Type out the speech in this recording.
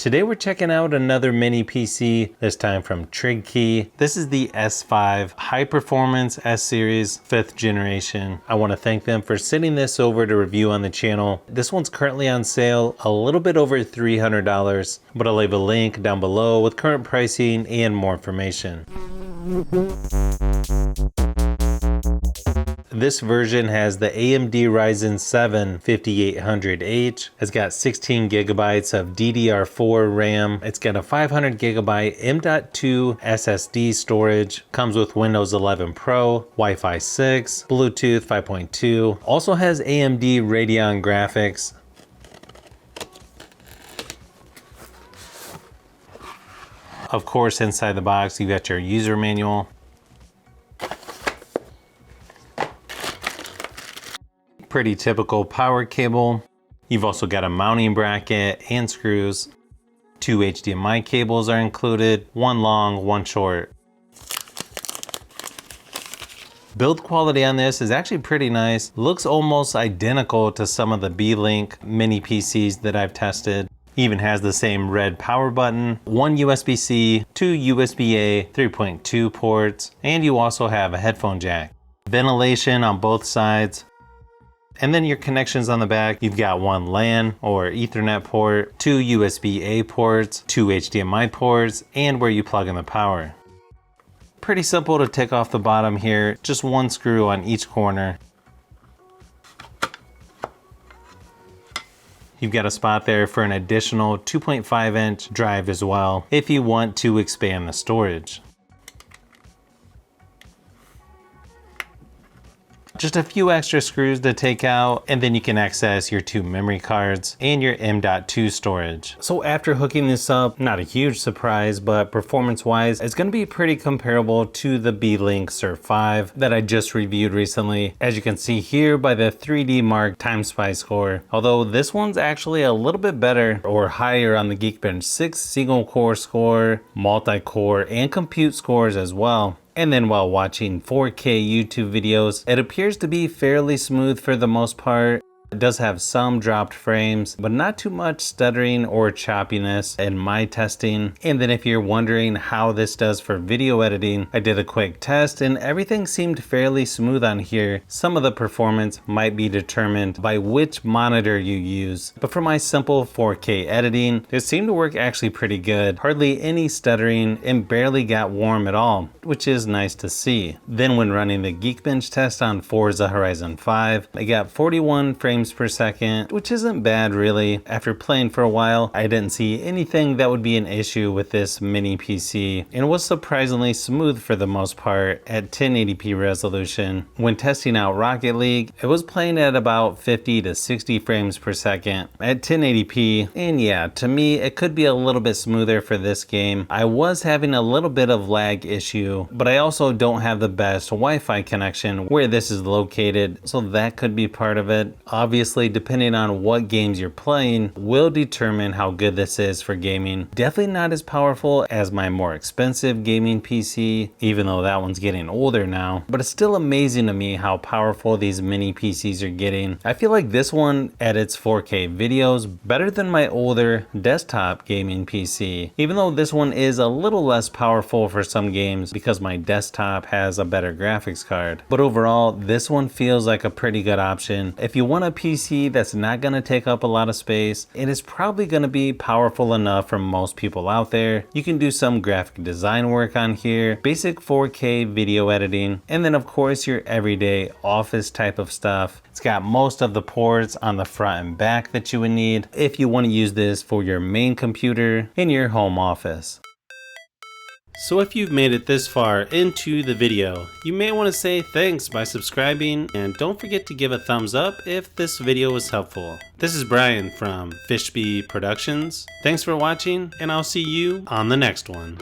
Today we're checking out another mini PC, this time from TRIGKEY. This is the S5 High Performance S Series 5th generation. I want to thank them for sending this over to review on the channel. This one's currently on sale, a little bit over $300, but I'll leave a link down below with current pricing and more information. This version has the AMD Ryzen 7 5800H. It's got 16 gigabytes of DDR4 RAM. It's got a 500 gigabyte M.2 SSD storage. Comes with Windows 11 Pro, Wi-Fi 6, Bluetooth 5.2. Also has AMD Radeon graphics. Of course, inside the box, you got your user manual. Pretty typical power cable. You've also got a mounting bracket and screws. 2 HDMI cables are included, one long, one short. Build quality on this is actually pretty nice. Looks almost identical to some of the B-Link mini PCs that I've tested. Even has the same red power button, one USB-C, two USB-A 3.2 ports, and you also have a headphone jack. Ventilation on both sides. And then your connections on the back, you've got one LAN or Ethernet port, two USB-A ports, two HDMI ports, and where you plug in the power. Pretty simple to take off the bottom here, just one screw on each corner. You've got a spot there for an additional 2.5-inch drive as well, if you want to expand the storage. Just a few extra screws to take out, and then you can access your two memory cards and your M.2 storage. So after hooking this up, not a huge surprise, but performance-wise, it's going to be pretty comparable to the B-Link Surf 5 that I just reviewed recently. As you can see here by the 3D Mark TimeSpy score, although this one's actually a little bit better or higher on the Geekbench 6 single core score, multi-core, and compute scores as well. And then while watching 4K YouTube videos, it appears to be fairly smooth for the most part. It does have some dropped frames, but not too much stuttering or choppiness in my testing. And then if you're wondering how this does for video editing, I did a quick test and everything seemed fairly smooth on here. Some of the performance might be determined by which monitor you use, but for my simple 4K editing, it seemed to work actually pretty good. Hardly any stuttering and barely got warm at all, which is nice to see. Then when running the Geekbench test on Forza Horizon 5, I got 41 frames per second, which isn't bad really. After playing for a while, I didn't see anything that would be an issue with this mini PC, and was surprisingly smooth for the most part at 1080p resolution. When testing out Rocket League, it was playing at about 50 to 60 frames per second at 1080p, and yeah, to me it could be a little bit smoother for this game. I was having a little bit of lag issue, but I also don't have the best Wi-Fi connection where this is located, so that could be part of it. Obviously, depending on what games you're playing will determine how good this is for gaming. Definitely not as powerful as my more expensive gaming PC, even though that one's getting older now, but it's still amazing to me how powerful these mini PCs are getting. I feel like this one edits 4K videos better than my older desktop gaming PC, even though this one is a little less powerful for some games because my desktop has a better graphics card. But overall, this one feels like a pretty good option. If you want a PC that's not going to take up a lot of space, it is probably going to be powerful enough for most people out there. You can do some graphic design work on here, basic 4K video editing, and then of course your everyday office type of stuff. It's got most of the ports on the front and back that you would need if you want to use this for your main computer in your home office. So if you've made it this far into the video, you may want to say thanks by subscribing, and don't forget to give a thumbs up if this video was helpful. This is Brian from Fishbee Productions. Thanks for watching, and I'll see you on the next one.